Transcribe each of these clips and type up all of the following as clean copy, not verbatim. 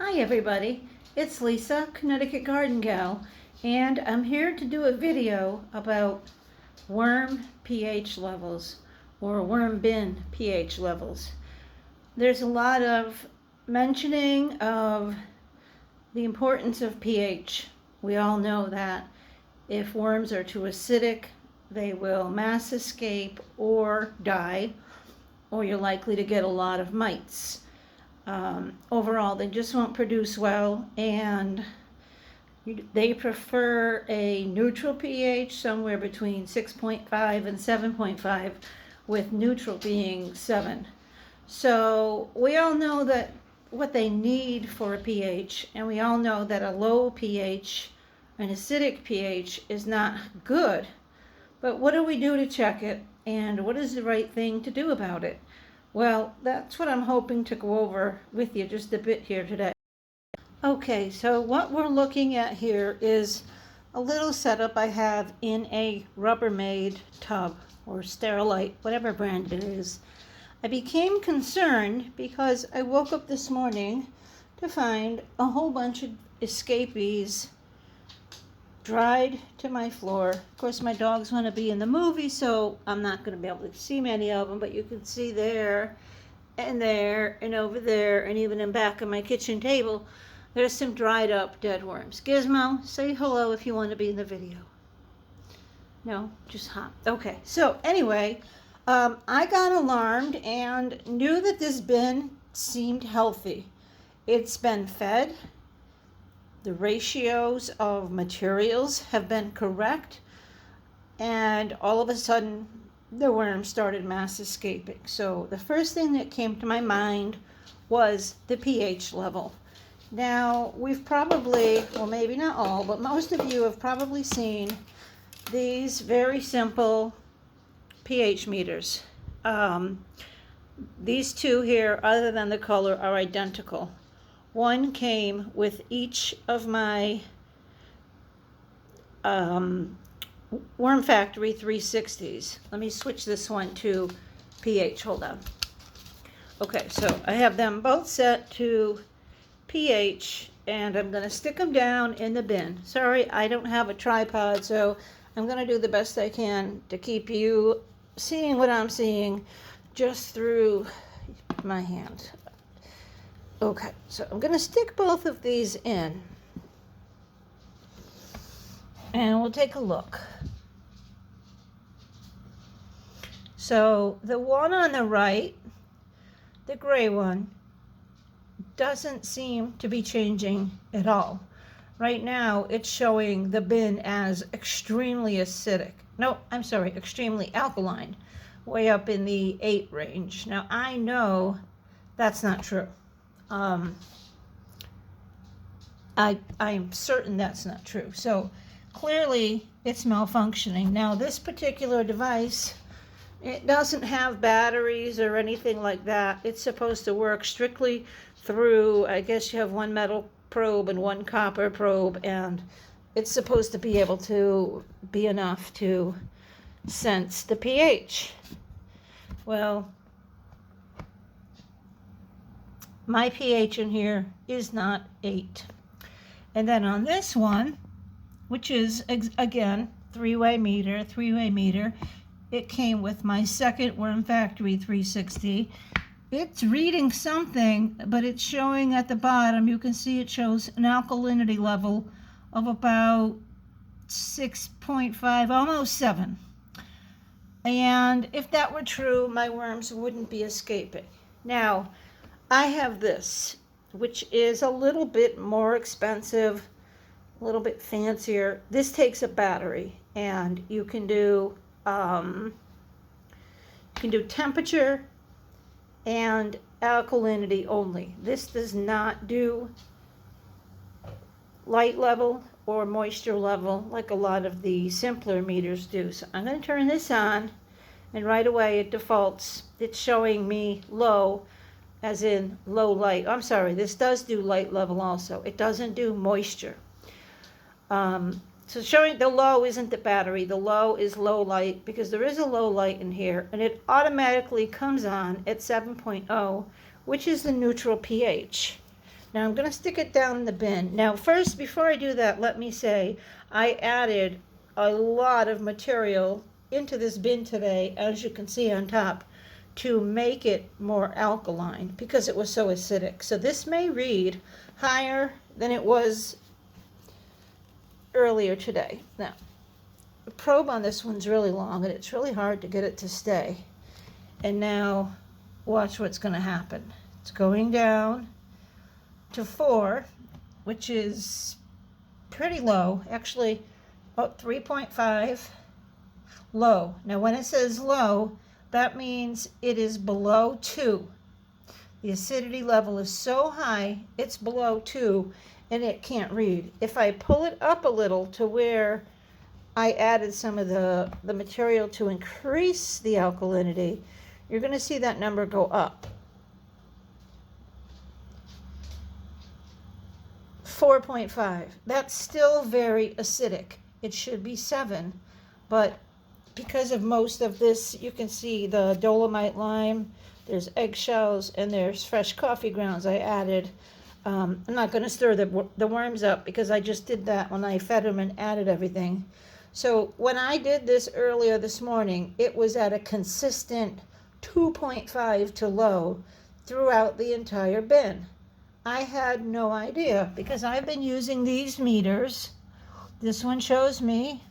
Hi everybody, it's Lisa, Connecticut Garden Gal, and I'm here to do a video about worm pH levels or worm bin pH levels. There's a lot of mentioning of the importance of pH. We all know that if worms are too acidic, they will mass escape or die, or you're likely to get a lot of mites. Overall, they just won't produce well, and they prefer a neutral pH somewhere between 6.5 and 7.5, with neutral being 7. So we all know that what they need for a pH, and we all know that a low pH, an acidic pH, is not good. But what do we do to check it, and what is the right thing to do about it? Well, that's what I'm hoping to go over with you just a bit here today. Okay, so what we're looking at here is a little setup I have in a Rubbermaid tub or Sterilite, whatever brand it is. I became concerned because I woke up this morning to find a whole bunch of escapees dried to my floor. Of course, my dogs want to be in the movie, so I'm not going to be able to see many of them, but you can see there and over there and even in back of my kitchen table, there's some dried up dead worms. Gizmo, say hello if you want to be in the video. No, just hot. Okay, so anyway, I got alarmed and knew that this bin seemed healthy. It's been fed. The ratios of materials have been correct, and all of a sudden the worms started mass escaping. So the first thing that came to my mind was the pH level. Now, we've probably, well, maybe not all, but most of you have probably seen these very simple pH meters. These two here, other than the color, are identical. One came with each of my Worm Factory 360s. Let me switch this one to pH. Hold on. Okay, so I have them both set to pH, and I'm going to stick them down in the bin. Sorry, I don't have a tripod, so I'm going to do the best I can to keep you seeing what I'm seeing just through my hand. Okay, so I'm going to stick both of these in, and we'll take a look. So the one on the right, the gray one, doesn't seem to be changing at all. Right now, it's showing the bin as extremely acidic. No, I'm sorry, extremely alkaline, way up in the 8 range. Now, I know that's not true. I'm certain that's not true. So clearly it's malfunctioning. Now this particular device, it doesn't have batteries or anything like that. It's supposed to work strictly through, I guess you have one metal probe and one copper probe, and it's supposed to be able to be enough to sense the pH. Well, my pH in here is not 8. And then on this one, which is, again, three-way meter, it came with my second Worm Factory 360. It's reading something, but it's showing at the bottom, you can see it shows an alkalinity level of about 6.5, almost 7. And if that were true, my worms wouldn't be escaping. Now, I have this, which is a little bit more expensive, a little bit fancier. This takes a battery, and you can do temperature and alkalinity only. This does not do light level or moisture level like a lot of the simpler meters do. So I'm going to turn this on, and right away it defaults. It's showing me low, as in low light. I'm sorry, this does do light level also. It doesn't do moisture. So showing the low isn't the battery. The low is low light, because there is a low light in here, and it automatically comes on at 7.0, which is the neutral pH. Now I'm going to stick it down in the bin. Now first, before I do that, let me say I added a lot of material into this bin today, as you can see on top, to make it more alkaline because it was so acidic. So this may read higher than it was earlier today. Now, the probe on this one's really long and it's really hard to get it to stay. And now watch what's going to happen. It's going down to 4, which is pretty low, actually about 3.5 low. Now when it says low, that means it is below 2. The acidity level is so high, it's below 2, and it can't read. If I pull it up a little to where I added some of the material to increase the alkalinity, you're going to see that number go up. 4.5. That's still very acidic. It should be 7, but because of most of this, you can see the dolomite lime, there's eggshells, and there's fresh coffee grounds I added. I'm not going to stir the worms up because I just did that when I fed them and added everything. So when I did this earlier this morning, it was at a consistent 2.5 to low throughout the entire bin. I had no idea because I've been using these meters. This one shows me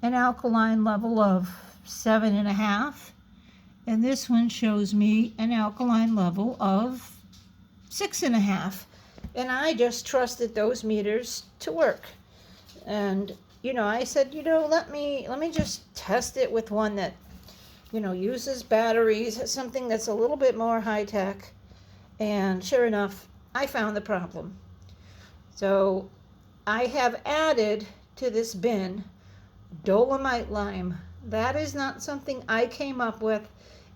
an alkaline level of 7.5, and this one shows me an alkaline level of 6.5, and I just trusted those meters to work. And I said, let me just test it with one that uses batteries, something that's a little bit more high tech. And sure enough, I found the problem. So I have added to this bin dolomite lime. That is not something I came up with.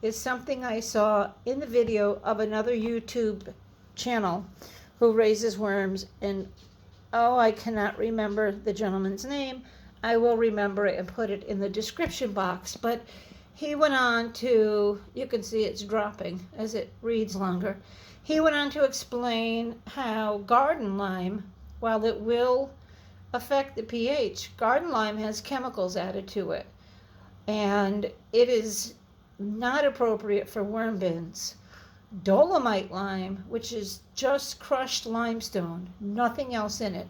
It's something I saw in the video of another YouTube channel who raises worms. And I cannot remember the gentleman's name. I will remember it and put it in the description box. But he went on to, you can see it's dropping as it reads longer. He went on to explain how garden lime, while it will affect the pH, garden lime has chemicals added to it. And it is not appropriate for worm bins. Dolomite lime, which is just crushed limestone, nothing else in it,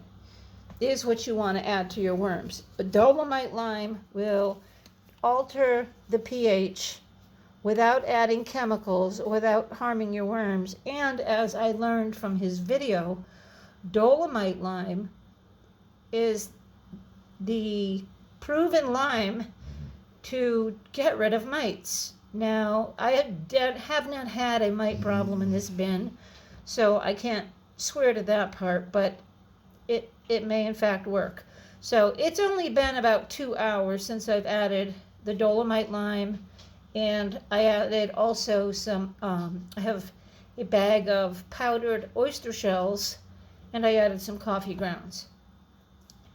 is what you want to add to your worms. But dolomite lime will alter the pH without adding chemicals, without harming your worms. And as I learned from his video, dolomite lime is the proven lime to get rid of mites. Now, I have not had a mite problem in this bin, so I can't swear to that part, but it may in fact work. So it's only been about 2 hours since I've added the dolomite lime. And I added also some, I have a bag of powdered oyster shells, and I added some coffee grounds.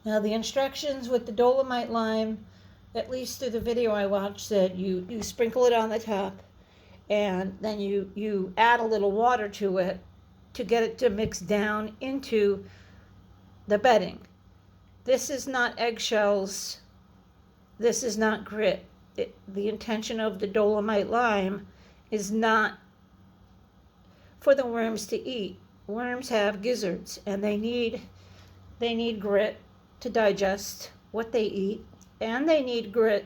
Now the instructions with the dolomite lime, at least through the video I watched, said you sprinkle it on the top, and then you add a little water to it to get it to mix down into the bedding. This is not eggshells. This is not grit. The intention of the dolomite lime is not for the worms to eat. Worms have gizzards, and they need grit to digest what they eat, and they need grit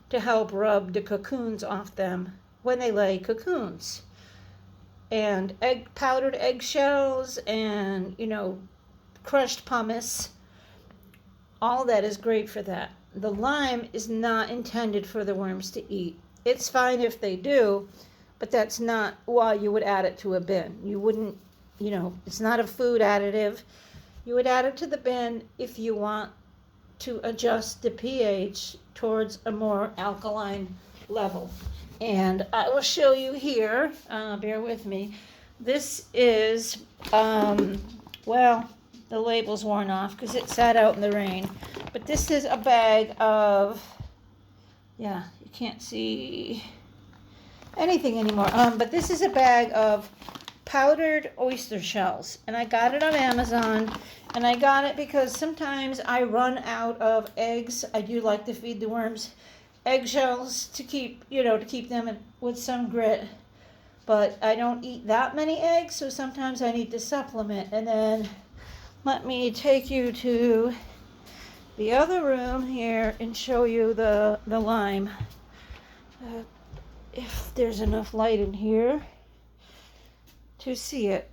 to help rub the cocoons off them when they lay cocoons. And powdered eggshells and crushed pumice, all that is great for that. The lime is not intended for the worms to eat. It's fine if they do, but that's not why you would add it to a bin. You wouldn't, it's not a food additive. You would add it to the bin if you want to adjust the pH towards a more alkaline level. And I will show you here, bear with me. This is, the label's worn off because it sat out in the rain. But this is a bag of, you can't see anything anymore. But this is a bag of powdered oyster shells, and I got it on Amazon, and I got it because sometimes I run out of eggs. I do like to feed the worms eggshells to keep, to keep them with some grit, but I don't eat that many eggs, so sometimes I need to supplement. And then let me take you to the other room here and show you the lime. If there's enough light in here to see it.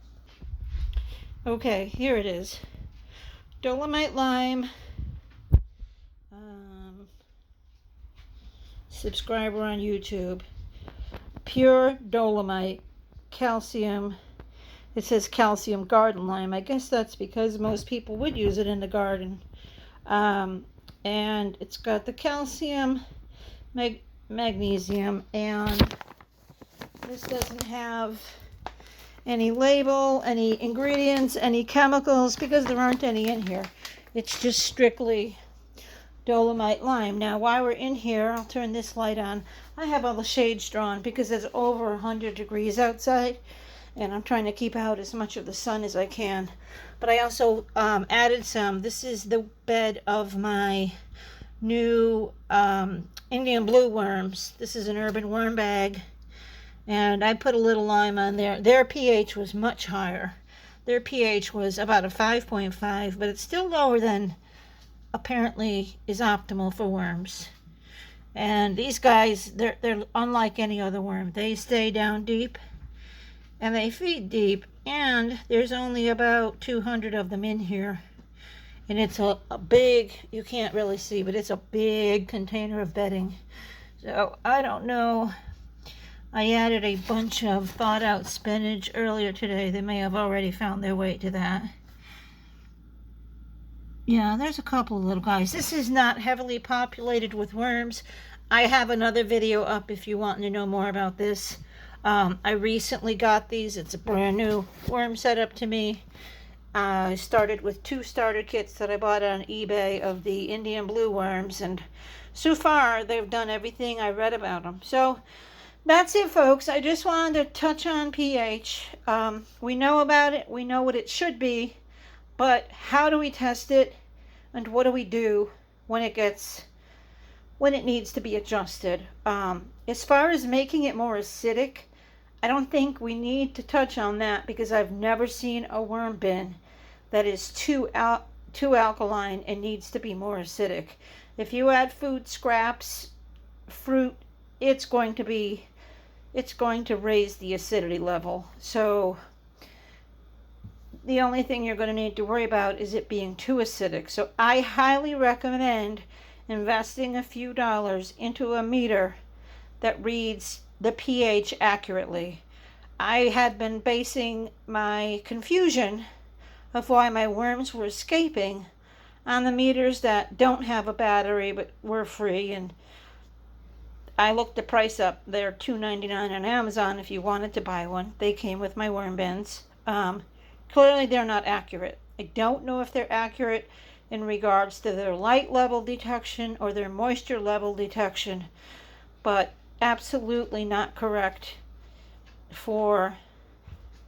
Okay, here it is. Dolomite lime. Subscriber on YouTube. Pure dolomite. Calcium. It says calcium garden lime. I guess that's because most people would use it in the garden. And it's got the calcium, magnesium, and this doesn't have any label, any ingredients, any chemicals, because there aren't any in here. It's just strictly dolomite lime. Now, while we're in here, I'll turn this light on. I have all the shades drawn because it's over 100 degrees outside, and I'm trying to keep out as much of the sun as I can. But I also added some. This is the bed of my new Indian blue worms. This is an urban worm bag, and I put a little lime on there. Their pH was much higher. Their pH was about a 5.5, but it's still lower than apparently is optimal for worms. And these guys, they're unlike any other worm. They stay down deep and they feed deep, and there's only about 200 of them in here. And it's a big, you can't really see, but it's a big container of bedding. So I don't know. I added a bunch of thawed out spinach earlier today. They may have already found their way to that. Yeah, there's a couple of little guys. This is not heavily populated with worms. I have another video up if you want to know more about this. I recently got these. It's a brand new worm setup to me. I started with 2 starter kits that I bought on eBay of the Indian blue worms, and so far they've done everything I read about them. So that's it, folks. I just wanted to touch on pH. We know about it. We know what it should be. But how do we test it, and what do we do when it needs to be adjusted? As far as making it more acidic, I don't think we need to touch on that, because I've never seen a worm bin that is too alkaline and needs to be more acidic. If you add food scraps, fruit, it's going to raise the acidity level. So the only thing you're going to need to worry about is it being too acidic. So I highly recommend investing a few dollars into a meter that reads the pH accurately. I had been basing my confusion of why my worms were escaping on the meters that don't have a battery but were free, and I looked the price up. They're $2.99 on Amazon if you wanted to buy one. They came with my worm bins. Clearly they're not accurate. I don't know if they're accurate in regards to their light level detection or their moisture level detection, but absolutely not correct for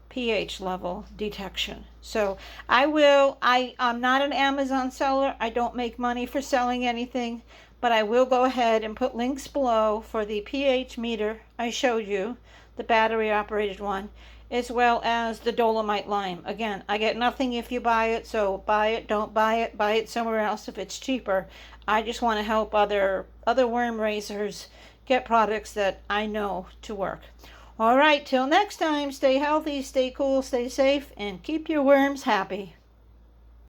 pH level detection. So I'm not an Amazon seller. I don't make money for selling anything, but I will go ahead and put links below for the pH meter I showed you, the battery operated one, as well as the dolomite lime. Again, I get nothing if you buy it, so buy it, don't buy it somewhere else if it's cheaper. I just want to help other worm raisers get products that I know to work. All right, till next time, stay healthy, stay cool, stay safe, and keep your worms happy.